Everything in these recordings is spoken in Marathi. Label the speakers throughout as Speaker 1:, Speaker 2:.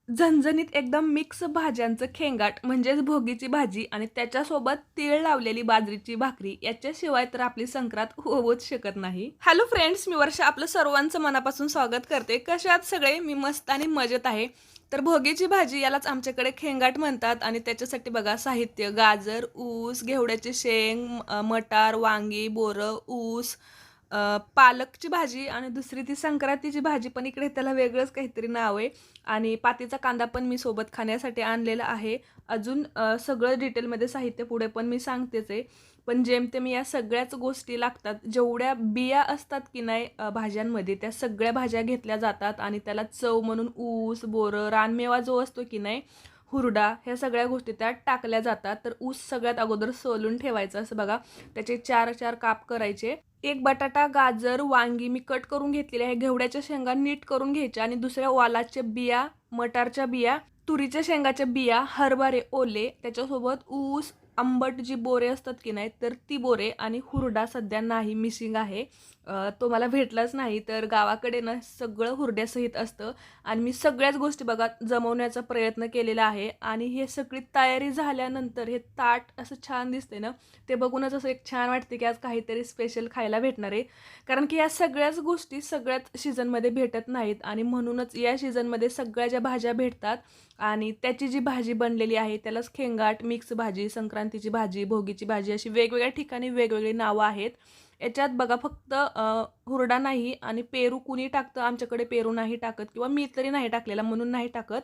Speaker 1: झणझणीत एकदम मिक्स भाज्यांचं खेंगाट म्हणजेच भोगीची भाजी आणि त्याच्यासोबत तीळ लावलेली बाजरीची भाकरी याच्याशिवाय तर आपली संक्रांत होऊच शकत नाही. हॅलो फ्रेंड्स, मी वर्षा आपलं सर्वांचं मनापासून स्वागत करते. कसे आहात सगळे? मी मस्त आणि मजेत आहे. तर भोगीची भाजी यालाच आमच्याकडे खेंगाट म्हणतात आणि त्याच्यासाठी बघा साहित्य: गाजर, ऊस, घेवड्याची शेंग, मटार, वांगी, बोरं, ऊस, पालकची भाजी आणि दुसरी ती संक्रांतीची भाजी, पण इकडे त्याला वेगळंच काहीतरी नाव आहे. आणि पातीचा कांदा पण मी सोबत खाण्यासाठी आणलेला आहे. अजून सगळं डिटेलमध्ये साहित्य पुढे पण मी सांगतेच आहे. पण जेमतेम या सगळ्याच गोष्टी लागतात. जेवढ्या बिया असतात की नाही भाज्यांमध्ये, त्या सगळ्या भाज्या घेतल्या जातात आणि त्याला चव म्हणून ऊस, बोरं, रानमेवा जो असतो की नाही, हुरडा, ह्या सगळ्या गोष्टी त्यात टाकल्या जातात. तर ऊस सगळ्यात अगोदर सोलून ठेवायचं असं बघा. त्याचे 4-4 काप करायचे. एक बटाटा, गाजर, वांगी मी कट करून घेतलेले आहे. घेवड्याच्या शेंगा नीट करून घ्यायच्या आणि दुसऱ्या वालाच्या बिया, मटारच्या बिया, तुरीच्या शेंगाच्या बिया, हरभरे ओले, त्याच्यासोबत ऊस, आंबट जी बोरे असतात की नाही, तर ती बोरे आणि हुरडा सध्या नाही, मिसिंग आहे. तो मला भेटलाच नाही. तर गावाकडे ना सगळं हुरड्यासहित असतं आणि मी सगळ्याच गोष्टी बघा जमवण्याचा प्रयत्न केलेला आहे. आणि हे सगळी तयारी झाल्यानंतर हे ताट असं छान दिसते ना, ते बघूनच असं एक छान वाटते की आज काहीतरी स्पेशल खायला भेटणार आहे. कारण की या सगळ्याच गोष्टी सगळ्याच सीझनमध्ये भेटत नाहीत आणि म्हणूनच या सीझनमध्ये सगळ्या ज्या भाज्या भेटतात आणि त्याची जी भाजी बनलेली आहे त्यालाच खेंगाट, मिक्स भाजी, संक्रांतीची भाजी, भोगीची भाजी, अशी वेगवेगळ्या ठिकाणी वेगवेगळी नावं आहेत. याच्यात बघा फक्त हुरडा नाही आणि पेरू कुणी टाकतं, आमच्याकडे पेरू नाही टाकत किंवा मी तरी नाही टाकलेला म्हणून नाही टाकत.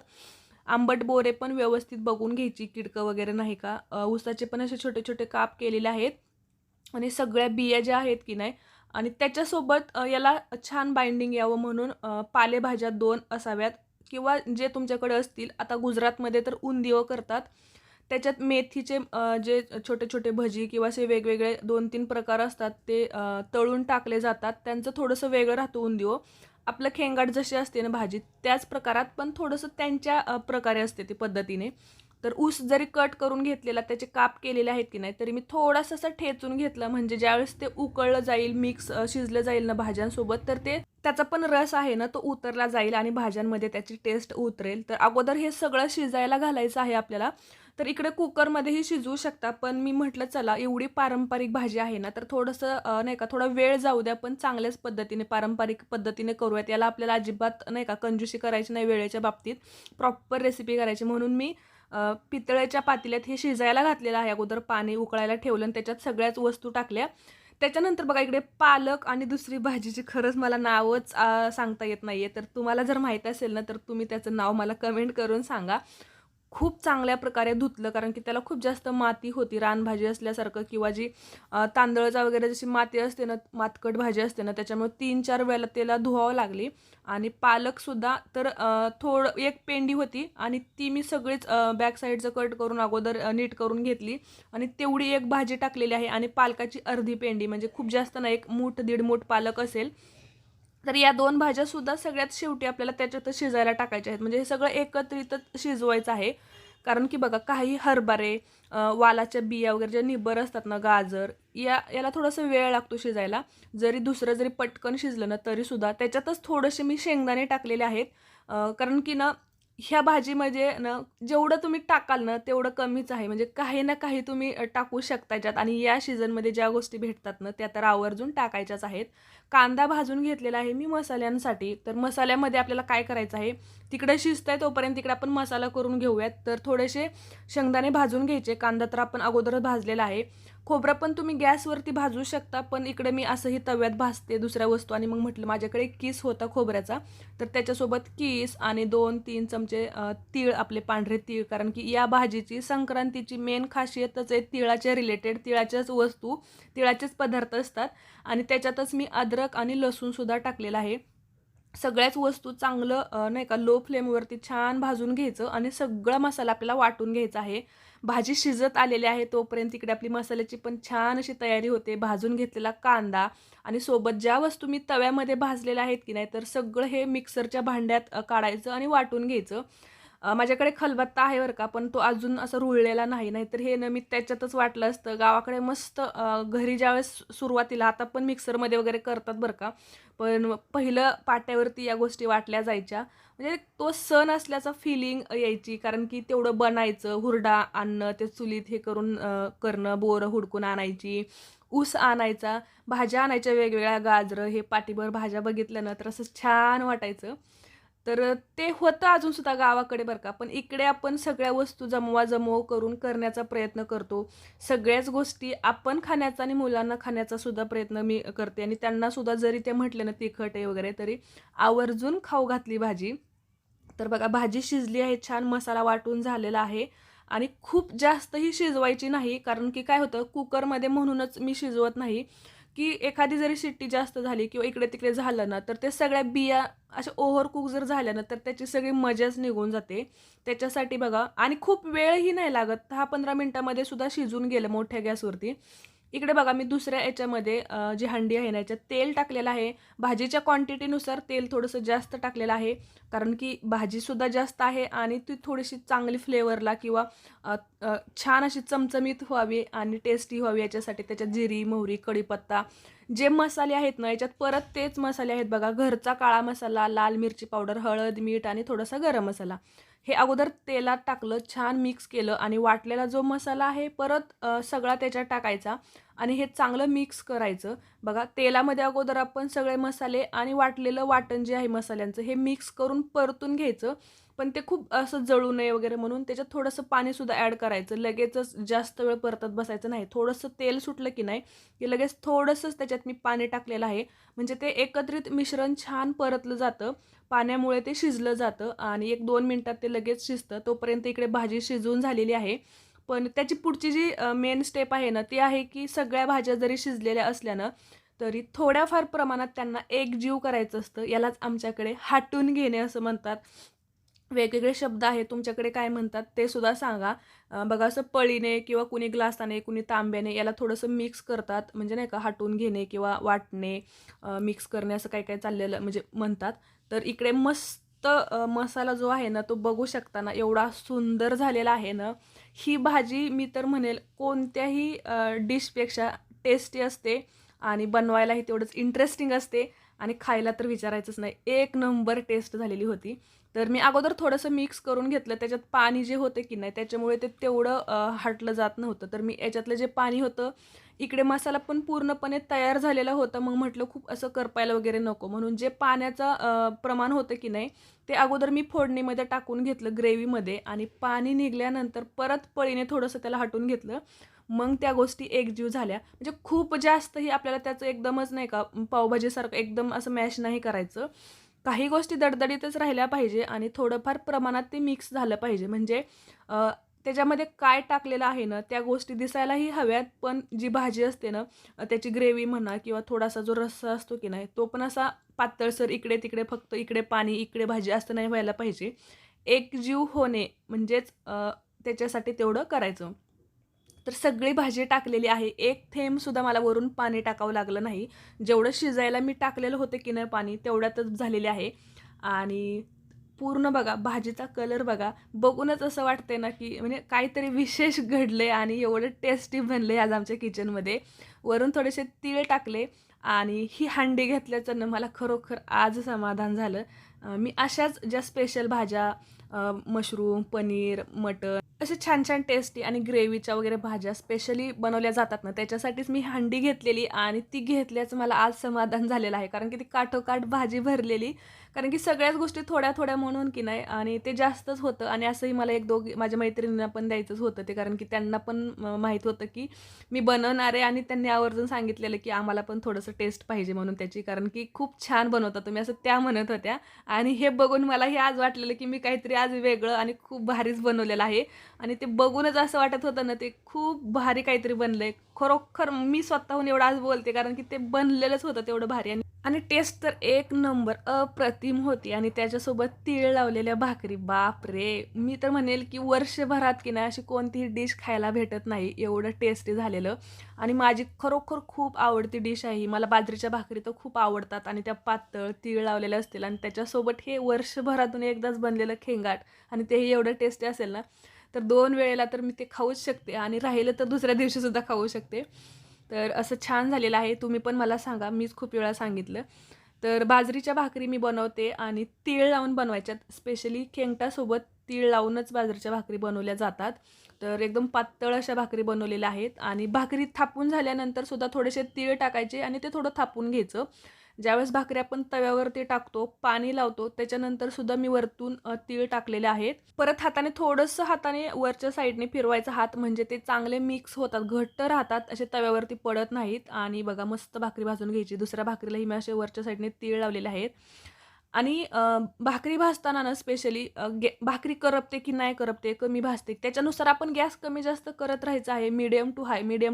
Speaker 1: आंबट बोरे पण व्यवस्थित बघून घ्यायची, किडकं वगैरे नाही का. ऊसाचे पण असे छोटे छोटे काप केलेले आहेत आणि सगळ्या बिया ज्या आहेत की नाही, आणि त्याच्यासोबत याला छान बाइंडिंग यावं म्हणून पालेभाज्या 2 असाव्यात किंवा जे तुमच्याकडे असतील. आता गुजरातमध्ये तर उंदिओ करतात. त्याच्यात मेथीचे जे छोटे छोटे भजी किंवा असे वेगवेगळे 2-3 प्रकार असतात ते तळून टाकले जातात. त्यांचं थोडंसं वेगळं राहतं उंदिओ. आपलं खेंगाट जशी असते ना भाजी, त्याच प्रकारात पण थोडंसं त्यांच्या प्रकारे असते ती पद्धतीने. तर ऊस जरी कट करून घेतलेला, त्याचे काप केलेले आहेत की नाही, तरी मी थोडासा असं ठेचून घेतलं म्हणजे ज्यावेळेस ते उकळलं जाईल, मिक्स शिजलं जाईल ना भाज्यांसोबत, तर ते त्याचा पण रस आहे ना तो उतरला जाईल आणि भाज्यांमध्ये त्याची टेस्ट उतरेल. तर अगोदर हे सगळं शिजायला घालायचं आहे आपल्याला. तर इकडे कुकरमध्येही शिजवू शकता, पण मी म्हटलं चला एवढी पारंपरिक भाजी आहे ना, तर थोडंसं नाही का थोडा वेळ जाऊ द्या, पण चांगल्याच पद्धतीने पारंपरिक पद्धतीने करूयात. याला आपल्याला अजिबात नाही का कंजूसी करायची नाही वेळेच्या बाबतीत. प्रॉपर रेसिपी करायची म्हणून मी पितळेच्या पातेल्यात हे शिजायला घातलेलं आहे. अगोदर पाणी उकळायला ठेवलं आणि त्याच्यात सगळ्याच वस्तू टाकल्या. त्याच्यानंतर बघा इकडे पालक आणि दुसरी भाजीची खरंच मला नावच सांगता येत नाहीये. तर तुम्हाला जर माहीत असेल ना, तर तुम्ही त्याचं नाव मला कमेंट करून सांगा. खूप चांगल्या प्रकारे धुतलं, कारण की त्याला खूप जास्त माती होती रानभाजी असल्यासारखं किंवा जी तांदळाचा वगैरे जशी माती असते ना, मातकट भाजी असते ना, त्याच्यामुळे 3-4 वेळेला त्याला धुवावं लागली. आणि पालकसुद्धा तर थोडं एक पेंडी होती आणि ती मी सगळीच बॅक साईडचं कट करून अगोदर नीट करून घेतली आणि तेवढी एक भाजी टाकलेली आहे. आणि पालकाची अर्धी पेंडी म्हणजे खूप जास्त ना, 1 मूठ 1.5 मूठ पालक असेल. तर या 2 भाज्यासुद्धा सगळ्यात शेवटी आपल्याला त्याच्यातच शिजायला टाकायच्या आहेत. म्हणजे हे सगळं एकत्रितच शिजवायचं आहे. कारण की बघा काही हरभरे, वालाच्या बिया वगैरे ज्या निब्बर असतात ना, गाजर, याला थोडासा वेळ लागतो शिजायला. जरी दुसरं जरी पटकन शिजलं ना, तरीसुद्धा त्याच्यातच थोडेसे मी शेंगदाणे टाकलेले आहेत. कारण की ना, ह्या भाजीमध्ये ना जेवढं तुम्ही टाकाल ना, तेवढं कमीच आहे. म्हणजे काही ना काही तुम्ही टाकू शकता याच्यात आणि या सीझनमध्ये ज्या गोष्टी भेटतात ना, त्या तर आवर्जून टाकायच्याच आहेत. कांदा भाजून घेतलेला आहे मी मसाल्यांसाठी. तर मसाल्यामध्ये आपल्याला काय करायचं आहे, तिकडे शिजतंय तोपर्यंत तिकडे आपण मसाला करून घेऊयात. तर थोडेसे शेंगदाणे भाजून घ्यायचे. कांदा तर आपण अगोदरच भाजलेला आहे. खोबरं पण तुम्ही गॅसवरती भाजू शकता, पण इकडे मी असंही तव्यात भाजते दुसऱ्या वस्तू. आणि मग म्हटलं माझ्याकडे किस होता खोबऱ्याचा, तर त्याच्यासोबत किस आणि 2-3 चमचे तीळ, आपले पांढरे तीळ. कारण की या भाजीची संक्रांतीची मेन खासियतच आहे तिळाच्या रिलेटेड. तिळाच्याच वस्तू, तिळाचेच पदार्थ असतात. आणि त्याच्यातच मी अद्रक आणि लसूणसुद्धा टाकलेला आहे. सगळ्याच वस्तू चांगलं नाही का लो फ्लेमवरती छान भाजून घ्यायचं आणि सगळा मसाला आपल्याला वाटून घ्यायचा आहे. भाजी शिजत आलेली आहे तोपर्यंत इकडे आपली मसाल्याची पण छान अशी तयारी होते. भाजून घेतलेला कांदा आणि सोबत ज्या वस्तू मी तव्यामध्ये भाजलेल्या आहेत की नाही, तर सगळं हे मिक्सरच्या भांड्यात काढायचं आणि वाटून घ्यायचं. माझ्याकडे खलबत्ता आहे बरं का, पण तो अजून असं रुळलेला नाही. नाहीतर हे ना मी त्याच्यातच वाटलं असतं. गावाकडे मस्त घरी ज्यावेळेस सुरुवातीला, आता पण मिक्सरमध्ये वगैरे करतात बरं का, पण पहिलं पाट्यावरती या गोष्टी वाटल्या जायच्या. म्हणजे तो सण असल्याचा फिलिंग यायची, कारण की तेवढं बनायचं, हुरडा आणणं, ते चुलीत हे करून करणं, बोरं हुडकून आणायची, ऊस आणायचा, भाज्या आणायच्या वेगवेगळ्या, गाजरं हे पाटीभर भाज्या बघितल्या ना तर असं छान वाटायचं. तर ते होतं अजूनसुद्धा गावाकडे बरं का. पण इकडे आपण सगळ्या वस्तू जमवाजमव करून करण्याचा प्रयत्न करतो. सगळ्याच गोष्टी आपण खाण्याचा आणि मुलांना खाण्याचा सुद्धा प्रयत्न मी करते आणि त्यांनासुद्धा जरी ते म्हटले ना तिखट आहे वगैरे, तरी आवर्जून खाऊ घातली भाजी. तर बघा भाजी शिजली आहे, छान मसाला वाटून झालेला आहे आणि खूप जास्तही शिजवायची नाही, कारण की काय होतं कुकरमध्ये म्हणूनच मी शिजवत नाही, की एखादी जरी शिट्टी जास्त झाली किंवा इकडे-तिकडे झालं ना, तर ते सगळ्या बिया अशा ओव्हर कुक जर झाल्या ना, तर त्याची सगळी मजाच निघून जाते. त्याच्यासाठी बघा आणि खूप वेळही नाही लागत. 10-15 मिनिटामध्ये सुद्धा शिजून गेलं मोठ्या गॅसवरती. इकडे बघा मी दुसऱ्या याच्यामध्ये जी हंडी आहे ना, याच्यात तेल टाकलेलं आहे. भाजीच्या क्वांटिटीनुसार तेल थोडंसं जास्त टाकलेलं आहे. कारण की भाजीसुद्धा जास्त आहे आणि ती थोडीशी चांगली फ्लेवरला किंवा अ, अ, छान अशी चमचमीत व्हावी आणि टेस्टी व्हावी याच्यासाठी त्याच्यात जिरी, मोहरी, कढीपत्ता जे मसाले आहेत ना, याच्यात परत तेच मसाले आहेत बघा. घरचा काळा मसाला, लाल मिरची पावडर, हळद, मीठ आणि थोडासा गरम मसाला. हे अगोदर तेलात टाकलं, छान मिक्स केलं आणि वाटलेला जो मसाला आहे परत सगळा त्याच्यात टाकायचा आणि हे चांगलं मिक्स करायचं. बघा तेलामध्ये अगोदर आपण सगळे मसाले आणि वाटलेलं वाटण जे आहे मसाल्यांचं हे मिक्स करून परतून घ्यायचं. पण ते खूप असं जळू नये वगैरे म्हणून त्याच्यात थोडंसं पाणीसुद्धा ॲड करायचं. लगेचच जास्त वेळ परतत बसायचं नाही. थोडंसं तेल सुटलं की नाही, की लगेच थोडंसंच त्याच्यात मी पाणी टाकलेलं आहे. म्हणजे ते एकत्रित मिश्रण छान परतलं जातं. पाण्यामुळे ते शिजलं जातं आणि 1-2 मिनिटात ते लगेच शिजतं. तोपर्यंत इकडे भाजी शिजवून झालेली आहे. पण त्याची पुढची जी मेन स्टेप आहे ना, ती आहे की सगळ्या भाज्या जरी शिजलेल्या असल्या ना, तरी थोड्याफार प्रमाणात त्यांना एकजीव करायचं असतं. यालाच आमच्याकडे हाटून घेणे असं म्हणतात. वेगवेगळे शब्द आहेत तुमच्याकडे काय म्हणतात ते सुद्धा सांगा. बघा असं पळीने किंवा कुणी ग्लासाने, कुणी तांब्याने याला थोडंसं मिक्स करतात. म्हणजे नाही का हाटून घेणे किंवा वाटणे, मिक्स करणे असं काही काही चाललेलं म्हणजे म्हणतात. तर इकडे मस्त मसाला जो आहे ना तो बघू शकता ना एवढा सुंदर झालेला आहे ना. ही भाजी मी तर म्हणेल कोणत्याही डिशपेक्षा टेस्टी असते आणि बनवायलाही तेवढंच इंटरेस्टिंग असते आणि खायला तर विचारायचंच नाही. एक नंबर टेस्ट झालेली होती. तर मी अगोदर थोडंसं मिक्स करून घेतलं. त्याच्यात पाणी जे होतं की नाही त्याच्यामुळे ते तेवढं हटलं जात नव्हतं. तर मी याच्यातलं जे पाणी होतं, इकडे मसाला पण पूर्णपणे तयार झालेला होता. मग म्हटलं खूप असं करपायला वगैरे नको म्हणून जे पाण्याचं प्रमाण होतं की नाही, ते अगोदर मी फोडणीमध्ये टाकून घेतलं ग्रेव्हीमध्ये आणि पाणी निघाल्यानंतर परत पळीने थोडंसं त्याला हटवून घेतलं. मग त्या गोष्टी एकजीव झाल्या. म्हणजे खूप जास्तही आपल्याला त्याचं एकदमच नाही का पावभाजीसारखं एकदम असं मॅश नाही करायचं. काही गोष्टी दडदडीतच राहिल्या पाहिजे आणि थोडंफार प्रमाणात ते मिक्स झालं पाहिजे. म्हणजे त्याच्यामध्ये काय टाकलेलं आहे ना, त्या गोष्टी दिसायलाही हव्यात, पण जी भाजी असते ना, त्याची ग्रेव्ही म्हणा किंवा थोडासा जो रस्सा असतो की नाही, तो पण असा पातळसर इकडे-तिकडे फक्त इकडे पाणी, इकडे भाजी असं नाही व्हायला पाहिजे. एकजीव होणे म्हणजेच त्याच्यासाठी तेवढं करायचं. तर सगळी भाजी टाकलेली आहे. एक थेंबसुद्धा मला वरून पाणी टाकावं लागलं नाही. जेवढं शिजायला मी टाकलेलं होतं की नाही पाणी, तेवढ्यातच झालेले आहे. आणि पूर्ण बघा भाजीचा कलर बघा. बघूनच असं वाटतंय ना, की म्हणजे काहीतरी विशेष घडलंय आणि एवढं टेस्टी बनलंय आज आमच्या किचनमध्ये. वरून थोडेसे तीळ टाकले आणि ही हंडी घेतल्याचं ना मला खरोखर आज समाधान झालं. मी अशाच ज्या स्पेशल भाज्या मशरूम, पनीर, मटण असे छान-छान टेस्टी आणि ग्रेव्हीच्या वगैरे भाज्या स्पेशली बनवल्या जातात ना, त्याच्यासाठीच मी हंडी घेतलेली आणि ती घेतल्याचं मला आज समाधान झालेलं आहे. कारण की ती काठोकाठ भाजी भरलेली. कारण की सगळ्याच गोष्टी थोड्या-थोड्या म्हणून की नाही आणि ते जास्तच होतं आणि असंही मला 1-2 माझ्या मैत्रिणींना पण द्यायचंच होतं ते. कारण की त्यांना पण माहीत होतं की मी बनवणार आहे आणि त्यांनी आवर्जून सांगितलेलं की आम्हाला पण थोडंसं टेस्ट पाहिजे म्हणून त्याची. कारण की खूप छान बनवता तुम्ही असं त्या म्हणत होत्या. आणि हे बघून मलाही आज वाटलेलं की मी काहीतरी आज वेगळं आणि खूप भारीच बनवलेलं आहे. आणि ते बघूनच असं वाटत होतं ना, ते खूप भारी काहीतरी बनलंय. खरोखर मी स्वतःहून एवढं आज बोलते, कारण की ते बनलेलंच होतं तेवढं भारी. आणि टेस्ट तर एक नंबर अप्रतिम होती. आणि त्याच्यासोबत तीळ लावलेल्या भाकरी, बाप रे! मी तर म्हणेल की वर्षभरात की नाही अशी कोणतीही डिश खायला भेटत नाही, एवढं टेस्टी झालेलं. आणि माझी खरोखर खूप आवडती डिश आहे ही. मला बाजरीच्या भाकरी तर खूप आवडतात आणि त्या पातळ तीळ लावलेल्या असतील आणि त्याच्यासोबत हे वर्षभरातून एकदाच बनलेलं खेंगाट आणि तेही एवढं टेस्टी असेल ना, तर 2 वेळेला तर मी ते खाऊच शकते आणि राहिलं तर दुसऱ्या दिवशीसुद्धा खाऊ शकते. तर असं छान झालेलं आहे. तुम्ही पण मला सांगा. मीच खूप वेळा सांगितलं. तर बाजरीच्या भाकरी मी बनवते आणि तीळ लावून बनवायच्यात. स्पेशली खेंगटासोबत तीळ लावूनच बाजरीच्या भाकरी बनवल्या जातात. तर एकदम पातळ अशा भाकरी बनवलेल्या आहेत आणि भाकरी थापून झाल्यानंतर सुद्धा थोडेसे तीळ टाकायचे आणि ते थोडं थापून घ्यायचं. ज्यावेळेस भाकरी आपण तव्यावरती टाकतो, पाणी लावतो, त्याच्यानंतर सुद्धा मी वरतून तीळ टाकलेले आहेत. परत हाताने वरच्या साईडने फिरवायचा हात, म्हणजे ते चांगले मिक्स होतात, घट्ट राहतात, असे तव्यावरती पडत नाहीत. आणि बघा मस्त भाकरी भाजून घ्यायची. दुसऱ्या भाकरीलाही मी असे वरच्या साईडने तीळ लावलेले आहेत. आणि भाकरी भाजताना ना स्पेशली भाकरी करपते की नाही करपते, कमी भाजते, त्याच्यानुसार आपण गॅस कमी जास्त करत राहायचं आहे. मीडियम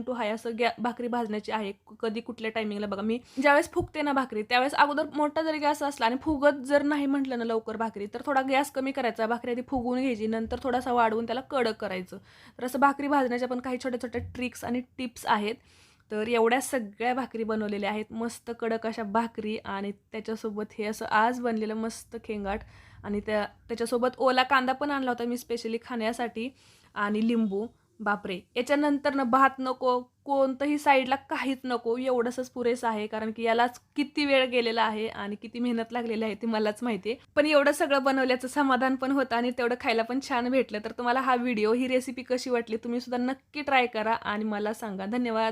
Speaker 1: टू हाय असं भाकरी भाजण्याची आहे. कधी कुठल्या टायमिंगला बघा, मी ज्यावेळेस फुगते ना भाकरी, त्यावेळेस अगोदर मोठा जरी गॅस असला आणि फुगत जर नाही म्हटलं ना लवकर भाकरी, तर थोडा गॅस कमी करायचा. भाकरी आधी फुगवून घ्यायची, नंतर थोडासा वाढवून त्याला कडक करायचं. तर असं भाकरी भाजण्याच्या पण काही छोट्या छोट्या ट्रिक्स आणि टिप्स आहेत. तर एवढ्या सगळ्या भाकरी बनवलेल्या आहेत, मस्त कडक अशा भाकरी. आणि त्याच्यासोबत हे असं आज बनलेलं मस्त खेंगाट. आणि त्याच्यासोबत ओला कांदा पण आणला होता मी स्पेशली खाण्यासाठी, आणि लिंबू. बापरे! याच्यानंतर ना भात नको, कोणतंही साईडला काहीच नको, एवढंसंच पुरेसं आहे. कारण की यालाच किती वेळ गेलेला आहे आणि किती मेहनत लागलेली आहे ती मलाच माहिती आहे. पण एवढं सगळं बनवल्याचं समाधान पण होतं आणि तेवढं खायला पण छान भेटलं. तर तुम्हाला हा व्हिडिओ, ही रेसिपी कशी वाटली, तुम्ही सुद्धा नक्की ट्राय करा आणि मला सांगा. धन्यवाद.